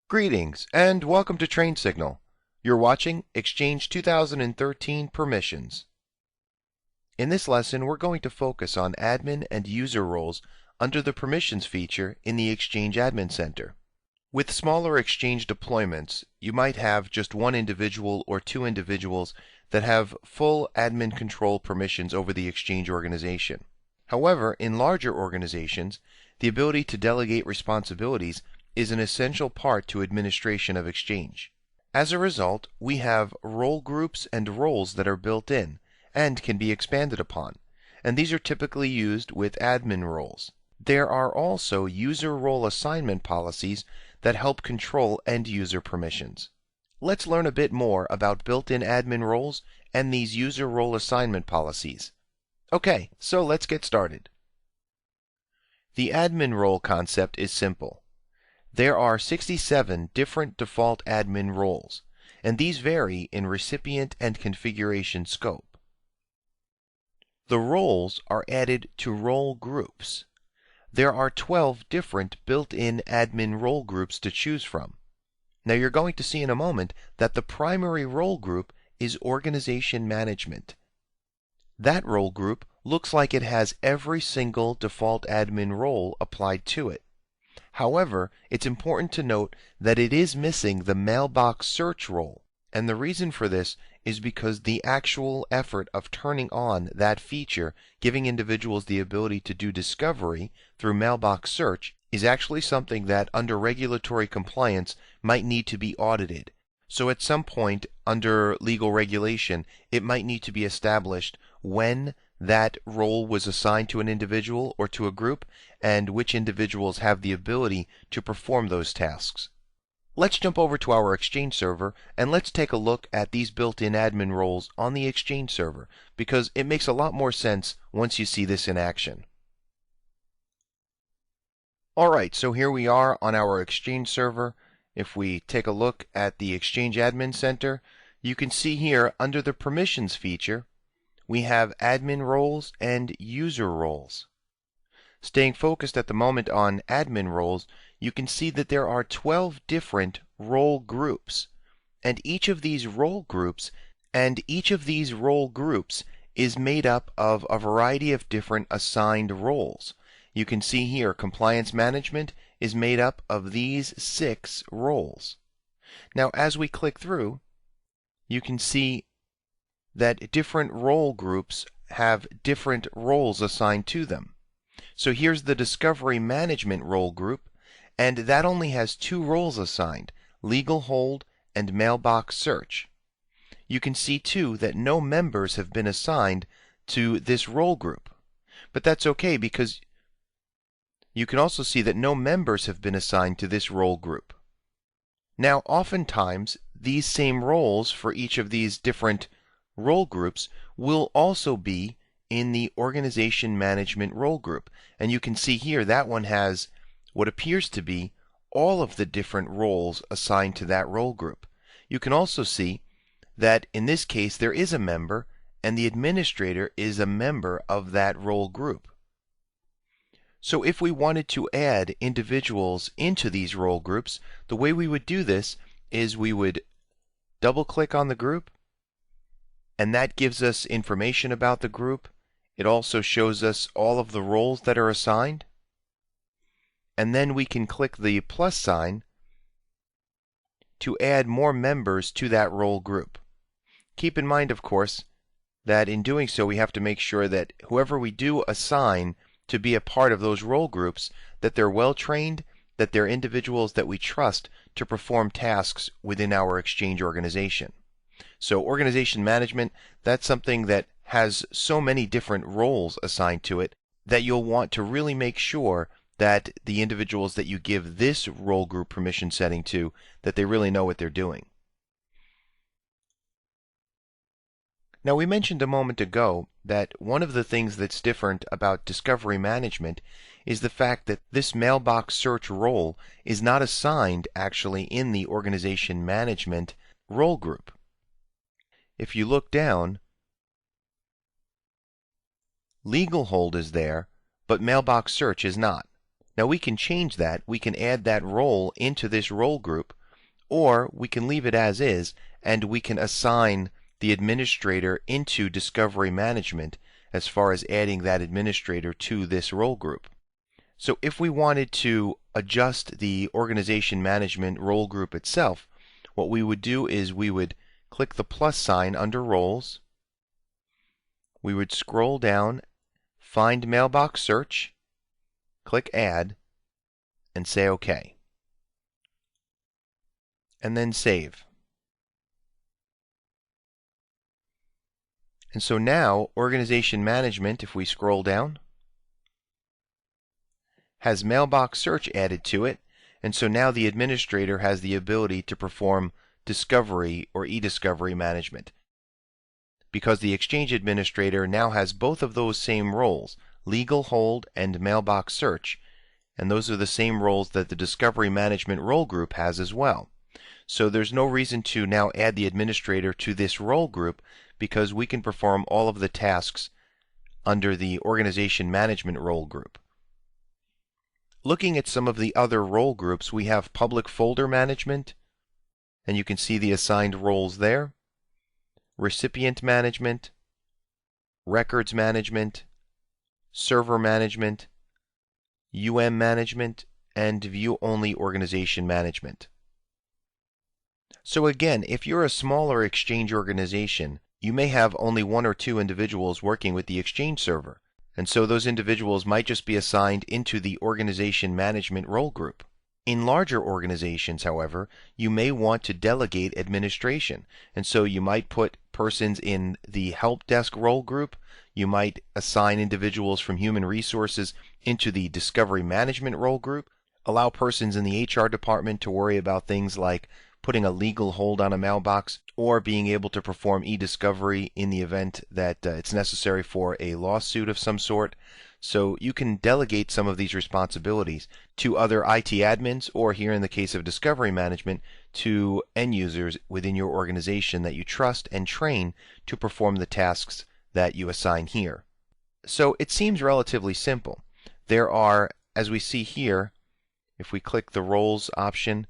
Greetings and welcome to Train Signal. You're watching Exchange 2013 Permissions. In this lesson, we're going to focus on admin and user roles under the Permissions feature in the Exchange Admin Center. With smaller Exchange deployments, you might have just one individual or two individuals that have full admin control permissions over the Exchange organization. However, in larger organizations, the ability to delegate responsibilities is an essential part to administration of Exchange. As a result, we have role groups and roles that are built in and can be expanded upon, and these are typically used with admin roles. There are also user role assignment policies that help control end-user permissions. Let's learn a bit more about built-in admin roles and these user role assignment policies. Okay, so let's get started. The admin role concept is simple. There are 67 different default admin roles, and these vary in recipient and configuration scope. The roles are added to role groups. There are 12 different built-in admin role groups to choose from. Now you're going to see in a moment that the primary role group is Organization Management. That role group looks like it has every single default admin role applied to it. However, it's important to note that it is missing the mailbox search role, and the reason for this is because the actual effort of turning on that feature, giving individuals the ability to do discovery through mailbox search, is actually something that under regulatory compliance might need to be audited. So at some point under legal regulation, it might need to be established when that role was assigned to an individual or to a group, and which individuals have the ability to perform those tasks. Let's jump over to our Exchange server and let's take a look at these built-in admin roles on the Exchange server, because it makes a lot more sense once you see this in action. Alright, so here we are on our Exchange server. If we take a look at the Exchange Admin Center, you can see here under the Permissions feature, we have admin roles and user roles. Staying focused at the moment on admin roles, you can see that there are 12 different role groups, and each of these role groups is made up of a variety of different assigned roles. You can see here Compliance Management is made up of these 6 roles. Now as we click through, you can see that different role groups have different roles assigned to them. So here's the Discovery Management role group, and that only has 2 roles assigned, Legal Hold and Mailbox Search. You can see too that no members have been assigned to this role group. But that's okay, because you can also see that no members have been assigned to this role group. Now oftentimes these same roles for each of these different role groups will also be in the Organization Management role group, and you can see here that one has what appears to be all of the different roles assigned to that role group. You can also see that in this case there is a member, and the administrator is a member of that role group. So if we wanted to add individuals into these role groups, the way we would do this is we would double-click on the group, and that gives us information about the group. It also shows us all of the roles that are assigned. And then we can click the plus sign to add more members to that role group. Keep in mind, of course, that in doing so we have to make sure that whoever we do assign to be a part of those role groups, that they're well trained, that they're individuals that we trust to perform tasks within our Exchange organization. So Organization Management, that's something that has so many different roles assigned to it that you'll want to really make sure that the individuals that you give this role group permission setting to, that they really know what they're doing. Now we mentioned a moment ago that one of the things that's different about Discovery Management is the fact that this mailbox search role is not assigned actually in the Organization Management role group. If you look down, Legal Hold is there, but Mailbox Search is not. Now we can change that. We can add that role into this role group, or we can leave it as is, and we can assign the administrator into discovery management as far as adding that administrator to this role group. So if we wanted to adjust the organization management role group itself, what we would do is we would click the plus sign under roles. We would scroll down, find mailbox search, click add, and say OK. And then save. And so now organization management, if we scroll down, has mailbox search added to it, and so now the administrator has the ability to perform discovery or e-discovery management. Because the Exchange administrator now has both of those same roles, legal hold and mailbox search, and those are the same roles that the discovery management role group has as well. So there's no reason to now add the administrator to this role group, because we can perform all of the tasks under the organization management role group. Looking at some of the other role groups, we have public folder management, and you can see the assigned roles there, recipient management, records management, server management, management, and view-only organization management. So again, if you're a smaller Exchange organization, you may have only one or two individuals working with the Exchange server, and so those individuals might just be assigned into the organization management role group. In larger organizations, however, you may want to delegate administration, and so you might put persons in the help desk role group, you might assign individuals from human resources into the discovery management role group, allow persons in the HR department to worry about things like putting a legal hold on a mailbox, or being able to perform e-discovery in the event that it's necessary for a lawsuit of some sort. So you can delegate some of these responsibilities to other IT admins, or here in the case of discovery management, to end users within your organization that you trust and train to perform the tasks that you assign here. So it seems relatively simple. There are, as we see here, if we click the roles option,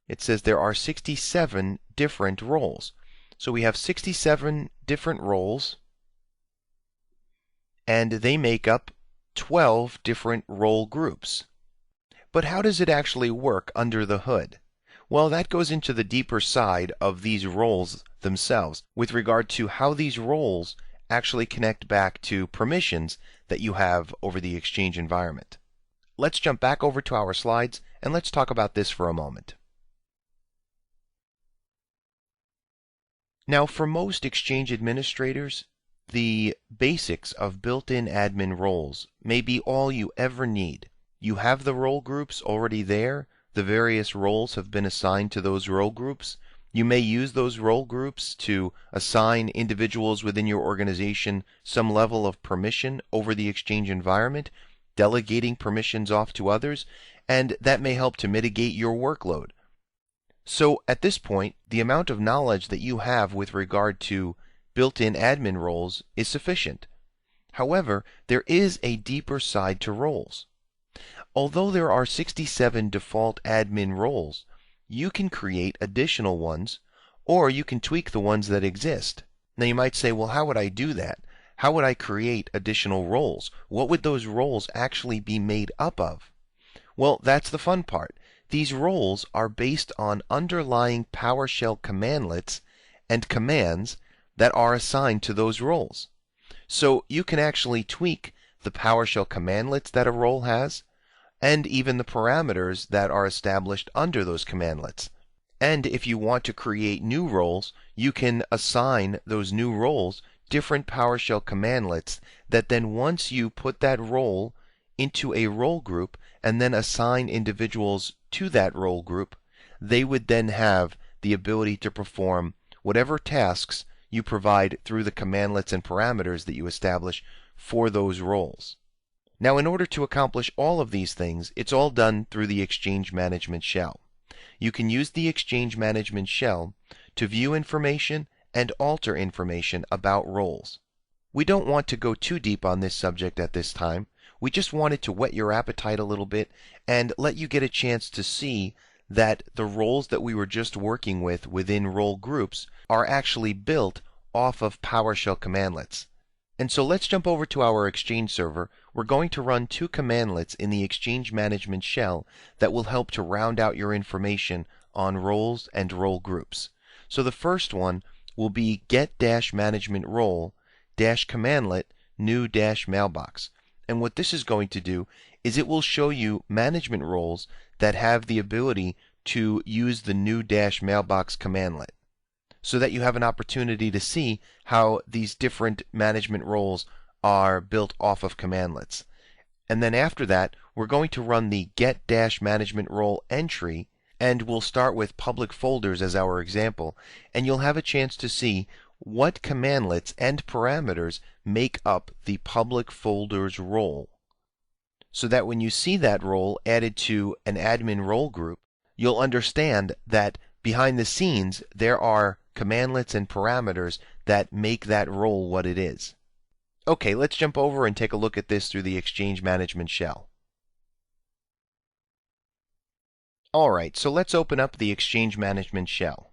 it says there are 67 different roles. So we have 67 different roles, and they make up 12 different role groups. But how does it actually work under the hood? Well, that goes into the deeper side of these roles themselves with regard to how these roles actually connect back to permissions that you have over the Exchange environment. Let's jump back over to our slides and let's talk about this for a moment. Now, for most Exchange administrators, the basics of built-in admin roles may be all you ever need. You have the role groups already there. The various roles have been assigned to those role groups. You may use those role groups to assign individuals within your organization some level of permission over the Exchange environment, delegating permissions off to others, and that may help to mitigate your workload. So at this point, the amount of knowledge that you have with regard to built-in admin roles is sufficient. However, there is a deeper side to roles. Although there are 67 default admin roles, you can create additional ones, or you can tweak the ones that exist. Now you might say, well, how would I do that? How would I create additional roles? What would those roles actually be made up of? Well, that's the fun part. These roles are based on underlying PowerShell commandlets and commands that are assigned to those roles. So you can actually tweak the PowerShell commandlets that a role has, and even the parameters that are established under those commandlets. And if you want to create new roles, you can assign those new roles different PowerShell commandlets that then once you put that role into a role group and then assign individuals to that role group, they would then have the ability to perform whatever tasks you provide through the commandlets and parameters that you establish for those roles. Now, in order to accomplish all of these things, it's all done through the Exchange Management Shell. You can use the Exchange Management Shell to view information and alter information about roles. We don't want to go too deep on this subject at this time. We just wanted to whet your appetite a little bit and let you get a chance to see that the roles that we were just working with within role groups are actually built off of PowerShell commandlets. And so let's jump over to our Exchange server. We're going to run 2 commandlets in the Exchange Management Shell that will help to round out your information on roles and role groups. So the first one will be get-management role-commandlet new-mailbox. And what this is going to do is it will show you management roles that have the ability to use the new-mailbox commandlet, so that you have an opportunity to see how these different management roles are built off of commandlets. And then after that, we're going to run the get-management role entry, and we'll start with public folders as our example, and you'll have a chance to see what commandlets and parameters make up the public folders role, so that when you see that role added to an admin role group, you'll understand that behind the scenes there are commandlets and parameters that make that role what it is. Okay, let's jump over and take a look at this through the Exchange Management Shell. Alright, so let's open up the Exchange Management Shell.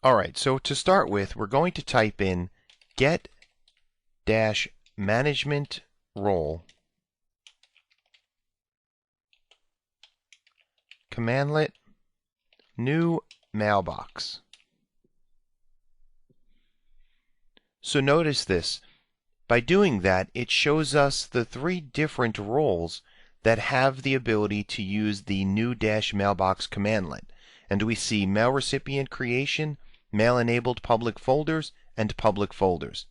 Alright, so to start with, we're going to type in get-management role commandlet new mailbox. So notice this. By doing that, it shows us the 3 different roles that have the ability to use the new-mailbox commandlet. And we see mail recipient creation, mail-enabled public folders, and public folders.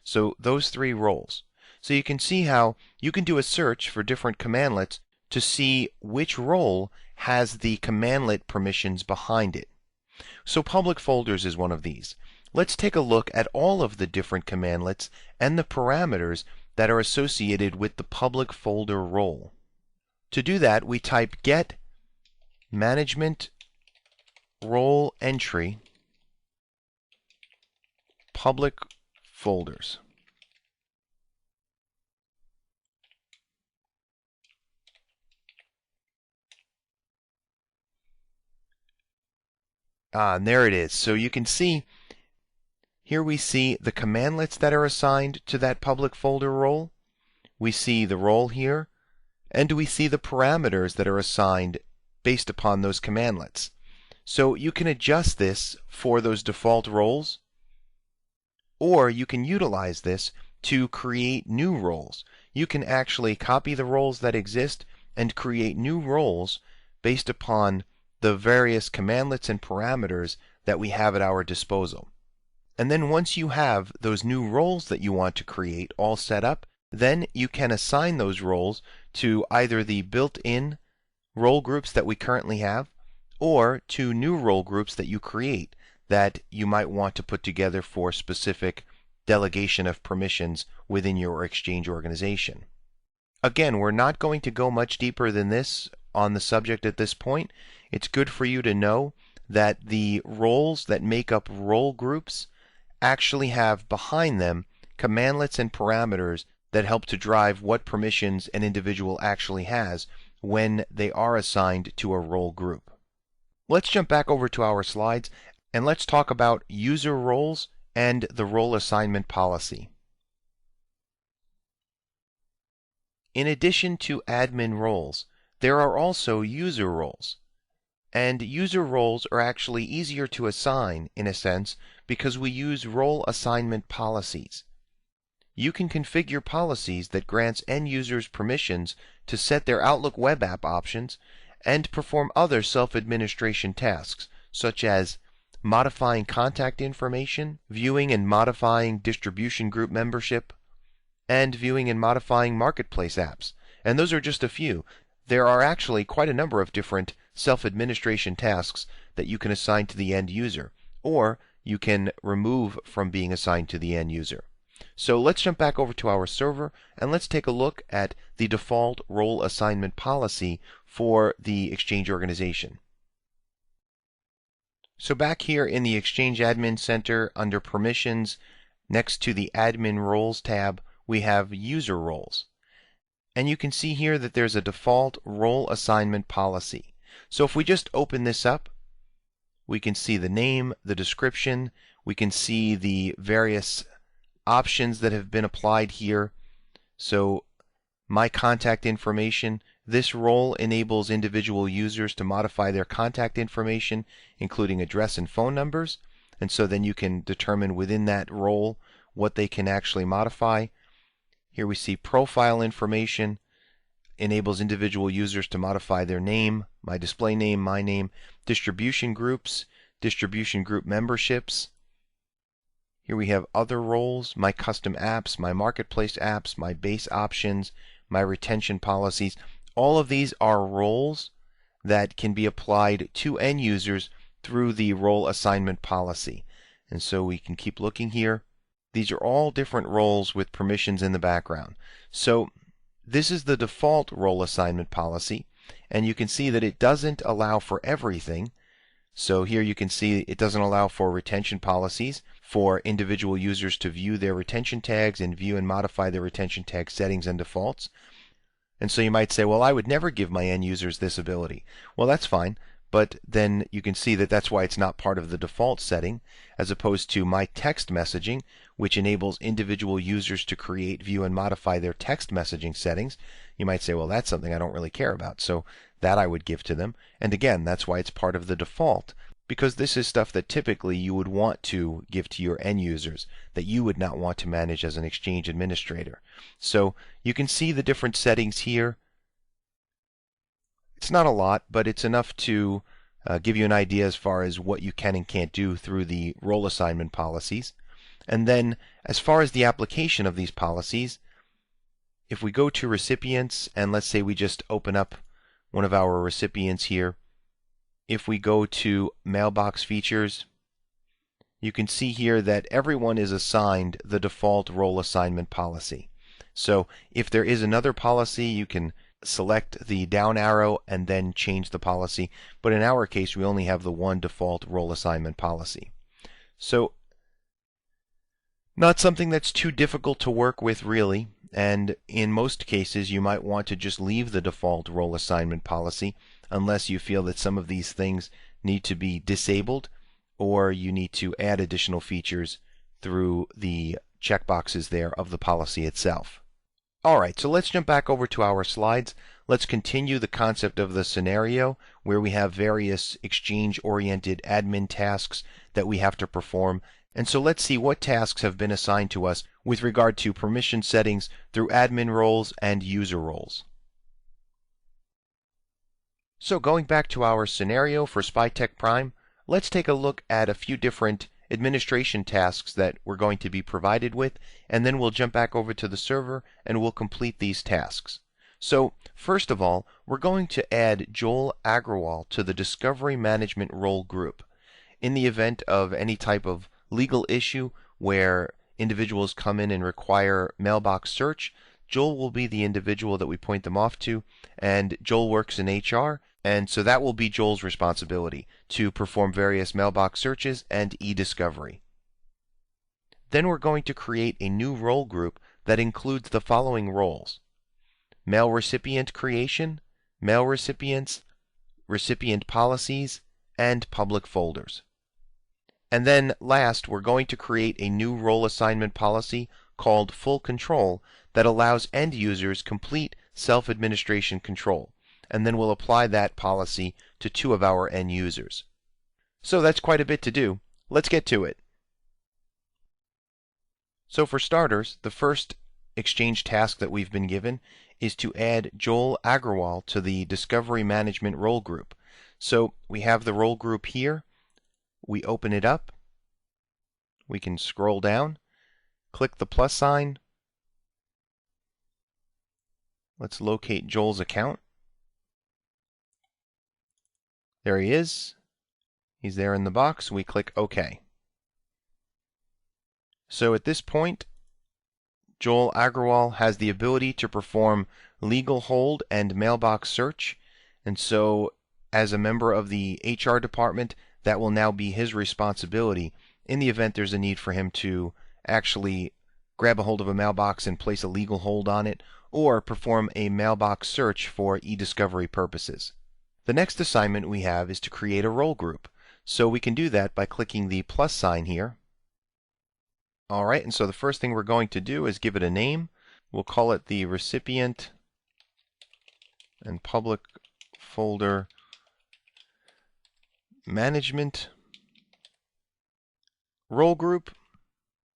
So those 3 roles. So you can see how you can do a search for different commandlets to see which role has the commandlet permissions behind it. So public folders is one of these. Let's take a look at all of the different commandlets and the parameters that are associated with the public folder role. To do that, we type get management role entry public folders. And there it is. So you can see here we see the commandlets that are assigned to that public folder role. We see the role here, and we see the parameters that are assigned based upon those commandlets. So you can adjust this for those default roles, or you can utilize this to create new roles. You can actually copy the roles that exist and create new roles based upon the various commandlets and parameters that we have at our disposal. And then once you have those new roles that you want to create all set up, then you can assign those roles to either the built-in role groups that we currently have, or to new role groups that you create that you might want to put together for specific delegation of permissions within your Exchange organization. Again, we're not going to go much deeper than this on the subject at this point. It's good for you to know that the roles that make up role groups actually have behind them commandlets and parameters that help to drive what permissions an individual actually has when they are assigned to a role group. Let's jump back over to our slides and let's talk about user roles and the role assignment policy. In addition to admin roles, there are also user roles. And user roles are actually easier to assign, in a sense, because we use role assignment policies. You can configure policies that grants end users permissions to set their Outlook web app options and perform other self-administration tasks, such as modifying contact information, viewing and modifying distribution group membership, and viewing and modifying marketplace apps. And those are just a few. There are actually quite a number of different self-administration tasks that you can assign to the end user, or you can remove from being assigned to the end user. So let's jump back over to our server and let's take a look at the default role assignment policy for the Exchange organization. So back here in the Exchange Admin Center under Permissions, next to the Admin Roles tab, we have User Roles. And you can see here that there's a default role assignment policy. So if we just open this up, we can see the name, the description, we can see the various options that have been applied here. So my contact information, this role enables individual users to modify their contact information, including address and phone numbers. And so then you can determine within that role what they can actually modify. Here we see profile information, enables individual users to modify their name, my display name, my name, distribution groups, distribution group memberships. Here we have other roles, my custom apps, my marketplace apps, my base options, my retention policies. All of these are roles that can be applied to end users through the role assignment policy. And so we can keep looking here. These are all different roles with permissions in the background. So this is the default role assignment policy, and you can see that it doesn't allow for everything. So here you can see it doesn't allow for retention policies for individual users to view their retention tags and view and modify their retention tag settings and defaults. And so you might say, well, I would never give my end users this ability. Well, that's fine, but then you can see that that's why it's not part of the default setting, as opposed to my text messaging, which enables individual users to create, view, and modify their text messaging settings. You might say, well, that's something I don't really care about, so that I would give to them. And again, that's why it's part of the default, because this is stuff that typically you would want to give to your end users that you would not want to manage as an Exchange administrator. So you can see the different settings here. It's not a lot, but it's enough to give you an idea as far as what you can and can't do through the role assignment policies. And then as far as the application of these policies, if we go to recipients, and let's say we just open up one of our recipients here, if we go to mailbox features, you can see here that everyone is assigned the default role assignment policy. So if there is another policy, you can select the down arrow and then change the policy. But in our case, we only have the one default role assignment policy. So not something that's too difficult to work with, really. And in most cases, you might want to just leave the default role assignment policy unless you feel that some of these things need to be disabled or you need to add additional features through the checkboxes there of the policy itself. Alright, so let's jump back over to our slides. Let's continue the concept of the scenario where we have various Exchange-oriented admin tasks that we have to perform. And so let's see what tasks have been assigned to us with regard to permission settings through admin roles and user roles. So going back to our scenario for SpyTech Prime, let's take a look at a few different administration tasks that we're going to be provided with, and then we'll jump back over to the server and we'll complete these tasks. So first of all, we're going to add Joel Agrawal to the Discovery Management Role group. In the event of any type of legal issue where individuals come in and require mailbox search, Joel will be the individual that we point them off to, and Joel works in HR, and so that will be Joel's responsibility to perform various mailbox searches and e-discovery. Then we're going to create a new role group that includes the following roles: mail recipient creation, mail recipients, recipient policies, and public folders. And then last, we're going to create a new role assignment policy called Full Control that allows end users complete self-administration control. And then we'll apply that policy to 2 of our end users. So that's quite a bit to do. Let's get to it. So for starters, the first Exchange task that we've been given is to add Joel Agrawal to the Discovery Management Role group. So we have the role group here. We open it up. We can scroll down, click the plus sign. Let's locate Joel's account. There he is. He's there in the box. We click OK. So at this point, Joel Agrawal has the ability to perform legal hold and mailbox search, and so as a member of the HR department, that will now be his responsibility in the event there's a need for him to actually grab a hold of a mailbox and place a legal hold on it, or perform a mailbox search for e-discovery purposes. The next assignment we have is to create a role group. So we can do that by clicking the plus sign here. Alright, and so the first thing we're going to do is give it a name. We'll call it the Recipient and Public Folder Management Role Group.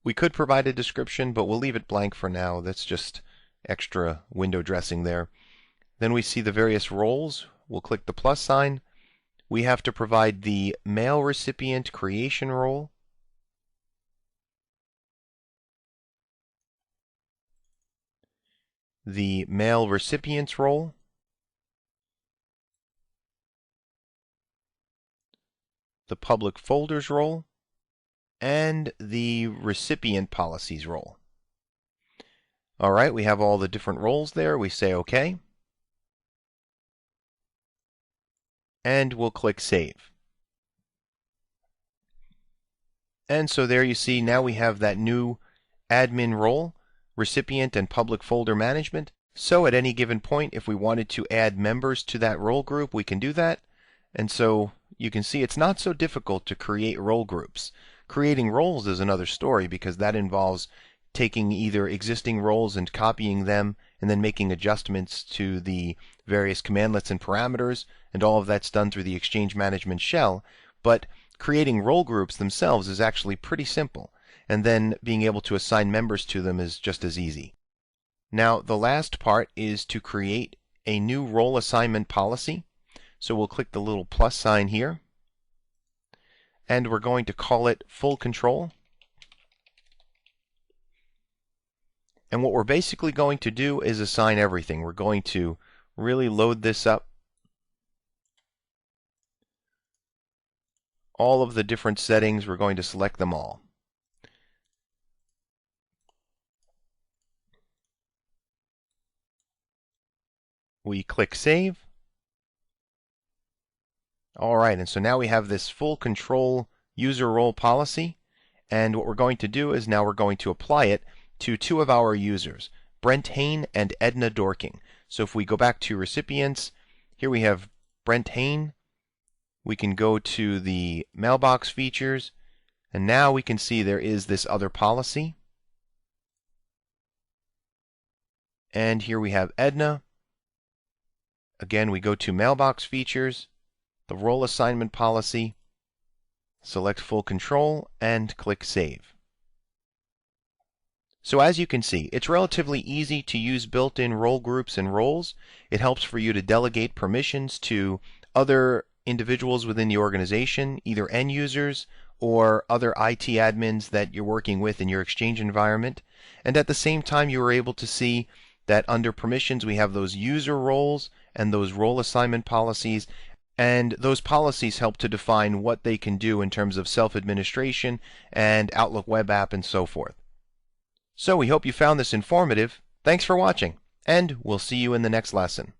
We could provide a description, but we'll leave it blank for now. That's just extra window dressing there. Then we see the various roles. We'll click the plus sign. We have to provide the mail recipient creation role, the mail recipients role, the public folders role, and the recipient policies role. Alright, we have all the different roles there. We say OK. And we'll click Save. And so there you see, now we have that new admin role, recipient and public folder management. So at any given point, if we wanted to add members to that role group, we can do that. And so you can see it's not so difficult to create role groups. Creating roles is another story, because that involves taking either existing roles and copying them and then making adjustments to the various commandlets and parameters, and all of that's done through the Exchange Management Shell. But creating role groups themselves is actually pretty simple, and then being able to assign members to them is just as easy. Now the last part is to create a new role assignment policy. So we'll click the little plus sign here, and we're going to call it Full Control. And what we're basically going to do is assign everything. We're going to really load this up. All of the different settings, we're going to select them all. We click Save. Alright, and so now we have this full control user role policy, and what we're going to do is now we're going to apply it to two of our users, Brent Hain and Edna Dorking. So if we go back to recipients, here we have Brent Hain. We can go to the mailbox features, and now we can see there is this other policy. And here we have Edna. Again, we go to mailbox features, the role assignment policy, select full control, and click Save. So as you can see, it's relatively easy to use built-in role groups and roles. It helps for you to delegate permissions to other individuals within the organization, either end users or other IT admins that you're working with in your Exchange environment. And at the same time, you are able to see that under permissions we have those user roles and those role assignment policies, and those policies help to define what they can do in terms of self-administration and Outlook web app and so forth. So we hope you found this informative. Thanks for watching, and we'll see you in the next lesson.